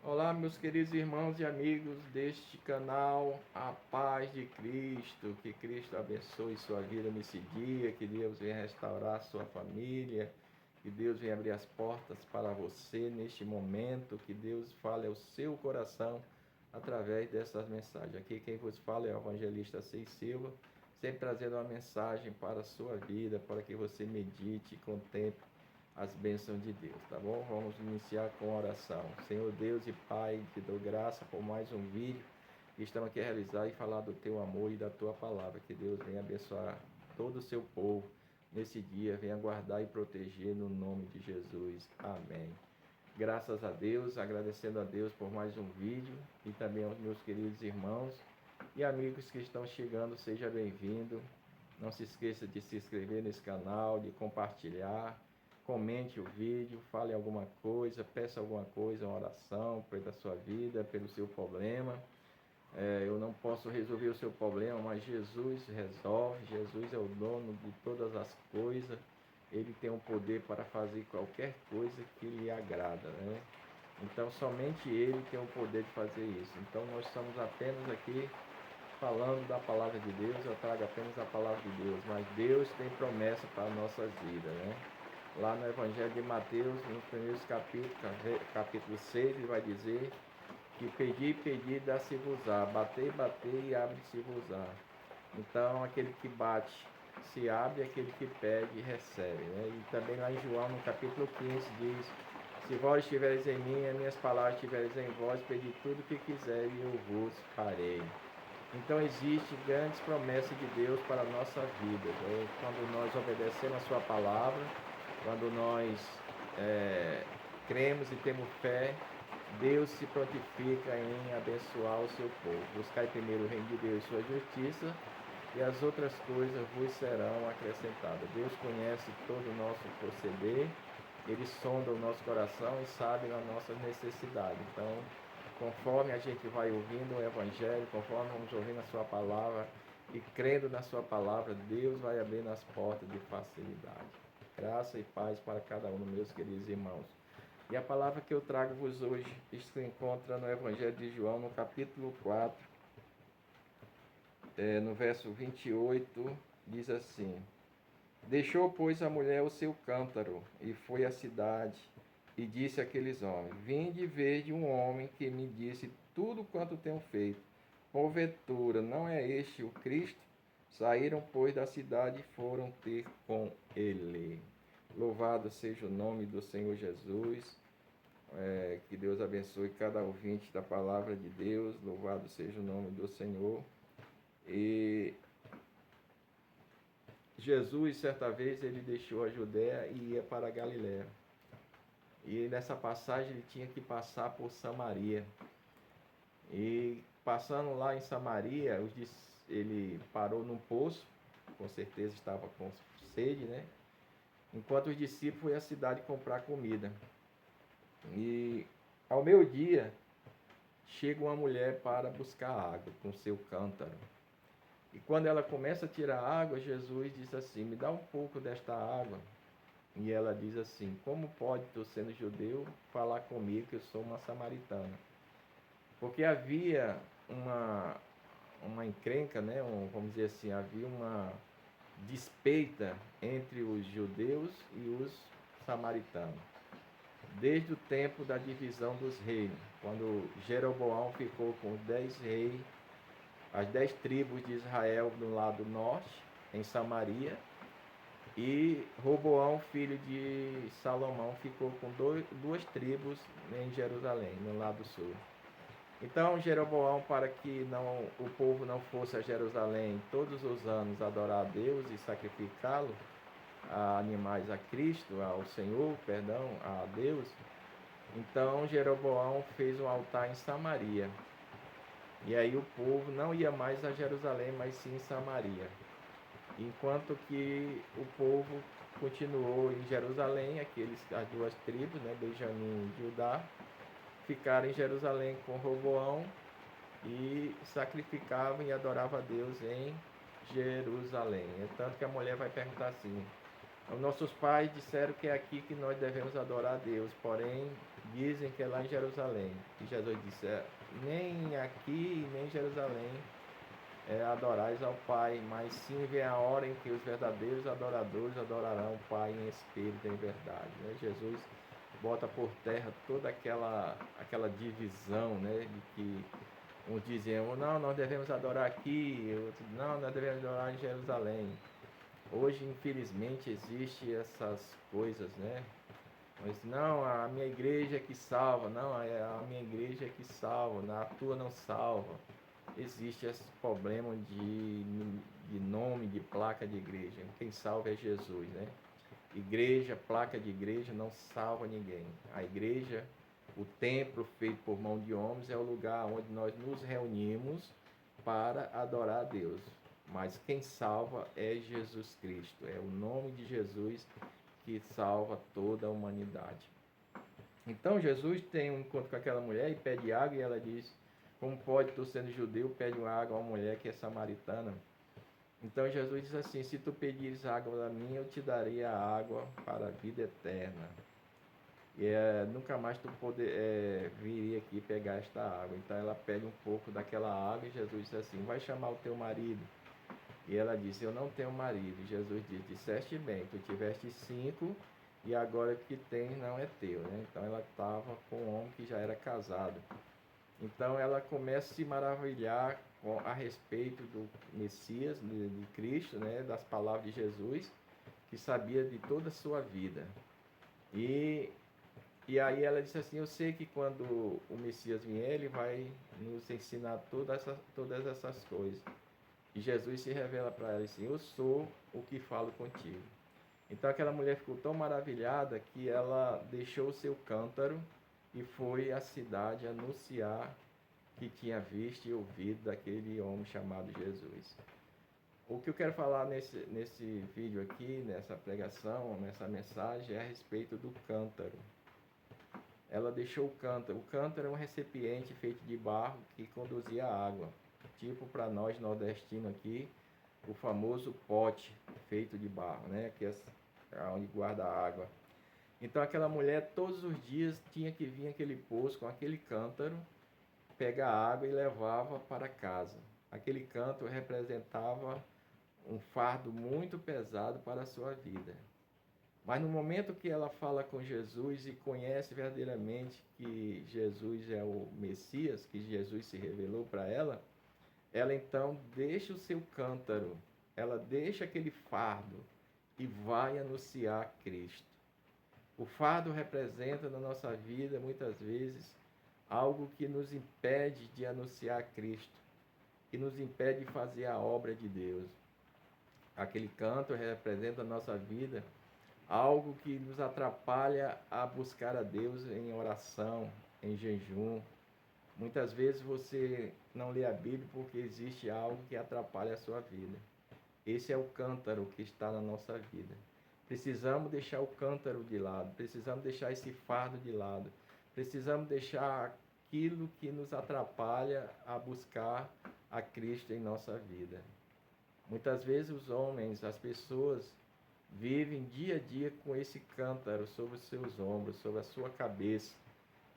Olá, meus queridos irmãos e amigos deste canal, a paz de Cristo, que Cristo abençoe sua vida nesse dia, que Deus venha restaurar sua família, que Deus venha abrir as portas para você neste momento, que Deus fale ao seu coração através dessas mensagens. Aqui quem vos fala é o evangelista Sei Silva, sempre trazendo uma mensagem para a sua vida, para que você medite e contemple as bênçãos de Deus, tá bom? Vamos iniciar com oração. Senhor Deus e Pai, te dou graça por mais um vídeo que estamos aqui a realizar e falar do teu amor e da tua palavra. Que Deus venha abençoar todo o seu povo nesse dia, venha guardar e proteger no nome de Jesus. Amém. Graças a Deus, agradecendo a Deus por mais um vídeo e também aos meus queridos irmãos e amigos que estão chegando, seja bem-vindo. Não se esqueça de se inscrever nesse canal, de compartilhar, comente o vídeo, fale alguma coisa, peça alguma coisa, uma oração pela sua vida, pelo seu problema. Eu não posso resolver o seu problema, mas Jesus resolve. Jesus é o dono de todas as coisas. Ele tem o poder para fazer qualquer coisa que lhe agrada, né? Então somente Ele tem o poder de fazer isso. Então nós estamos apenas aqui falando da palavra de Deus. Eu trago apenas a palavra de Deus, mas Deus tem promessa para as nossas vidas, né? Lá no Evangelho de Mateus, nos primeiros capítulos, capítulo 6, ele vai dizer que pedi, pedi, dá-se-vos-á, batei, batei e abre-se-vos-á. Então, aquele que bate se abre, aquele que pede recebe, né? E também lá em João, no capítulo 15, diz: se vós estiveres em mim, as minhas palavras estiveres em vós, pedi tudo o que quiser e eu vos farei. Então, existe grandes promessas de Deus para a nossa vida, né? Quando nós obedecemos a sua palavra, quando nós cremos e temos fé, Deus se prontifica em abençoar o seu povo. Buscai primeiro o reino de Deus e sua justiça, e as outras coisas vos serão acrescentadas. Deus conhece todo o nosso proceder, Ele sonda o nosso coração e sabe as nossas necessidades. Então, conforme a gente vai ouvindo o Evangelho, conforme vamos ouvindo a sua palavra e crendo na sua palavra, Deus vai abrindo as portas de facilidade. Graça e paz para cada um, meus queridos irmãos. E a palavra que eu trago-vos hoje se encontra no Evangelho de João, no capítulo 4, no verso 28, diz assim: deixou, pois, a mulher o seu cântaro e foi à cidade e disse àqueles homens: vinde e vede um homem que me disse tudo quanto tenho feito. Porventura, não é este o Cristo? Saíram, pois, da cidade e foram ter com ele. Louvado seja o nome do Senhor Jesus. Que Deus abençoe cada ouvinte da palavra de Deus. Louvado seja o nome do Senhor. E Jesus, certa vez, ele deixou a Judéia e ia para a Galiléia. E nessa passagem ele tinha que passar por Samaria. E passando lá em Samaria, ele parou num poço, com certeza estava com sede, né? Enquanto os discípulos foram à cidade comprar comida. E ao meio-dia, chega uma mulher para buscar água com seu cântaro. E quando ela começa a tirar água, Jesus diz assim: me dá um pouco desta água. E ela diz assim: como pode tu, sendo judeu, falar comigo que eu sou uma samaritana? Porque havia uma encrenca, né? Vamos dizer assim, havia uma despeita entre os judeus e os samaritanos. Desde o tempo da divisão dos reinos, quando Jeroboão ficou com os 10 reis, as 10 tribos de Israel do lado norte, em Samaria, e Roboão, filho de Salomão, ficou com duas tribos em Jerusalém, no lado sul. Então Jeroboão, para que o povo não fosse a Jerusalém todos os anos adorar a Deus e sacrificá-lo, a animais a Cristo, ao Senhor, perdão, a Deus, então Jeroboão fez um altar em Samaria. E aí o povo não ia mais a Jerusalém, mas sim em Samaria. Enquanto que o povo continuou em Jerusalém, as duas tribos, né, Benjamim e Judá, ficaram em Jerusalém com Roboão e sacrificavam e adoravam a Deus em Jerusalém. É tanto que a mulher vai perguntar assim: Os nossos pais disseram que é aqui que nós devemos adorar a Deus, porém dizem que é lá em Jerusalém. E Jesus disse, nem aqui, nem em Jerusalém adorais ao Pai, mas sim vem a hora em que os verdadeiros adoradores adorarão o Pai em espírito e em verdade. Né? Jesus bota por terra toda aquela divisão, né, de que uns diziam, não, nós devemos adorar aqui, outros, não, nós devemos adorar em Jerusalém. Hoje, infelizmente, existe essas coisas, né? Mas não, a minha igreja é que salva, não, a minha igreja é que salva, a tua não salva. Existe esse problema de nome, de placa de igreja. Quem salva é Jesus, né? Igreja, placa de igreja não salva ninguém. A igreja, o templo feito por mão de homens, é o lugar onde nós nos reunimos para adorar a Deus. Mas quem salva é Jesus Cristo. É o nome de Jesus que salva toda a humanidade. Então Jesus tem um encontro com aquela mulher e pede água, e ela diz, como pode, tu sendo judeu, pede água a uma mulher que é samaritana? Então Jesus diz assim, se tu pedires água a mim, eu te darei a água para a vida eterna. E nunca mais tu viria aqui pegar esta água. Então ela pede um pouco daquela água e Jesus diz assim, vai chamar o teu marido. E ela disse, eu não tenho marido. E Jesus diz, disseste bem, tu tiveste 5 e agora que tens não é teu. Né? Então ela estava com um homem que já era casado. Então ela começa a se maravilhar a respeito do Messias, de Cristo, né? Das palavras de Jesus, que sabia de toda a sua vida. E aí ela disse assim, eu sei que quando o Messias vier, ele vai nos ensinar todas essas coisas. E Jesus se revela para ela assim, eu sou o que falo contigo. Então aquela mulher ficou tão maravilhada que ela deixou o seu cântaro e foi à cidade anunciar que tinha visto e ouvido daquele homem chamado Jesus. O que eu quero falar nesse vídeo aqui, nessa pregação, nessa mensagem, é a respeito do cântaro. Ela deixou o cântaro. O cântaro é um recipiente feito de barro que conduzia água. Tipo para nós nordestinos aqui, o famoso pote feito de barro, né? Que é onde guarda a água. Então aquela mulher todos os dias tinha que vir aquele poço com aquele cântaro, pegar água e levava para casa. Aquele cântaro representava um fardo muito pesado para a sua vida. Mas no momento que ela fala com Jesus e conhece verdadeiramente que Jesus é o Messias, que Jesus se revelou para ela, ela então deixa o seu cântaro, ela deixa aquele fardo e vai anunciar Cristo. O fardo representa na nossa vida, muitas vezes, algo que nos impede de anunciar Cristo, que nos impede de fazer a obra de Deus. Aquele cântaro representa na nossa vida algo que nos atrapalha a buscar a Deus em oração, em jejum. Muitas vezes você não lê a Bíblia porque existe algo que atrapalha a sua vida. Esse é o cântaro que está na nossa vida. Precisamos deixar o cântaro de lado, precisamos deixar esse fardo de lado, precisamos deixar aquilo que nos atrapalha a buscar a Cristo em nossa vida. Muitas vezes os homens, as pessoas, vivem dia a dia com esse cântaro sobre os seus ombros, sobre a sua cabeça,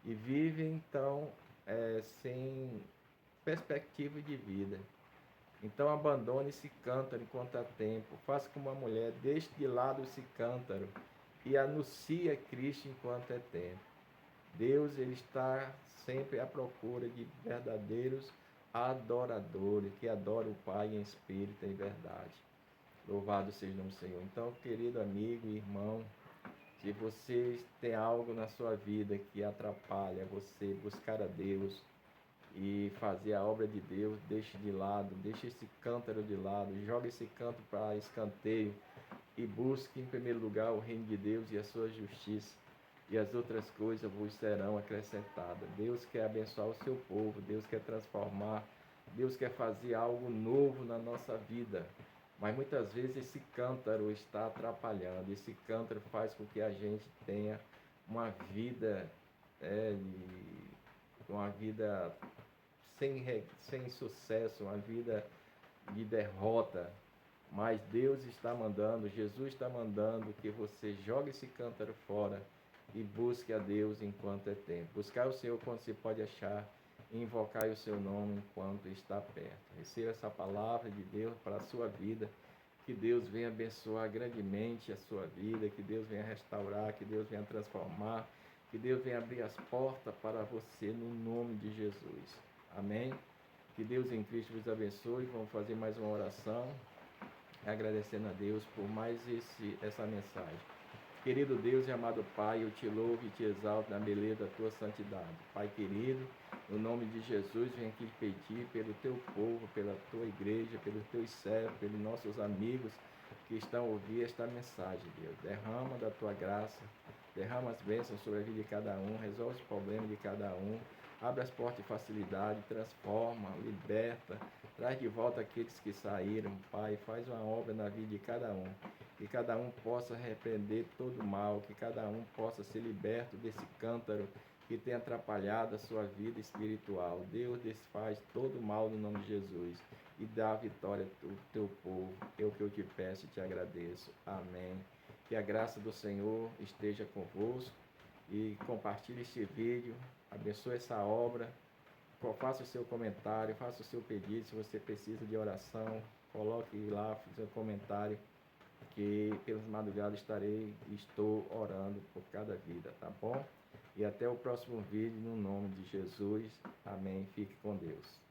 e vivem então sem perspectiva de vida. Então abandone esse cântaro enquanto há tempo, faça como uma mulher, deixe de lado esse cântaro e anuncie a Cristo enquanto é tempo. Deus ele está sempre à procura de verdadeiros adoradores, que adoram o Pai em espírito e em verdade. Louvado seja o nome do Senhor. Então, querido amigo e irmão, se você tem algo na sua vida que atrapalha você buscar a Deus e fazer a obra de Deus, deixe de lado, deixe esse cântaro de lado, jogue esse cântaro para escanteio e busque em primeiro lugar o reino de Deus e a sua justiça, e as outras coisas vos serão acrescentadas. Deus quer abençoar o seu povo, Deus quer transformar, Deus quer fazer algo novo na nossa vida. Mas muitas vezes esse cântaro está atrapalhando, esse cântaro faz com que a gente tenha uma vida, uma vida sem sucesso, uma vida de derrota. Mas Deus está mandando, Jesus está mandando que você jogue esse cântaro fora e busque a Deus enquanto é tempo. Buscar o Senhor quando se pode achar e invocar o seu nome enquanto está perto. Receba essa palavra de Deus para a sua vida. Que Deus venha abençoar grandemente a sua vida, que Deus venha restaurar, que Deus venha transformar, que Deus venha abrir as portas para você no nome de Jesus. Amém? Que Deus em Cristo vos abençoe. Vamos fazer mais uma oração, agradecendo a Deus por mais essa mensagem. Querido Deus e amado Pai, eu te louvo e te exalto na beleza da tua santidade. Pai querido, no nome de Jesus, venho aqui pedir pelo teu povo, pela tua igreja, pelos teus servos, pelos nossos amigos que estão a ouvir esta mensagem, Deus. Derrama da tua graça, derrama as bênçãos sobre a vida de cada um, resolve os problemas de cada um, abre as portas de facilidade, transforma, liberta, traz de volta aqueles que saíram, Pai, faz uma obra na vida de cada um. Que cada um possa repreender todo o mal, que cada um possa ser liberto desse cântaro que tem atrapalhado a sua vida espiritual. Deus desfaz todo o mal no nome de Jesus e dá a vitória ao teu povo. É o que eu te peço e te agradeço. Amém. Que a graça do Senhor esteja convosco e compartilhe este vídeo, abençoe essa obra, faça o seu comentário, faça o seu pedido, se você precisa de oração, coloque lá o seu comentário, que pelas madrugadas estou orando por cada vida, tá bom? E até o próximo vídeo, no nome de Jesus. Amém. Fique com Deus.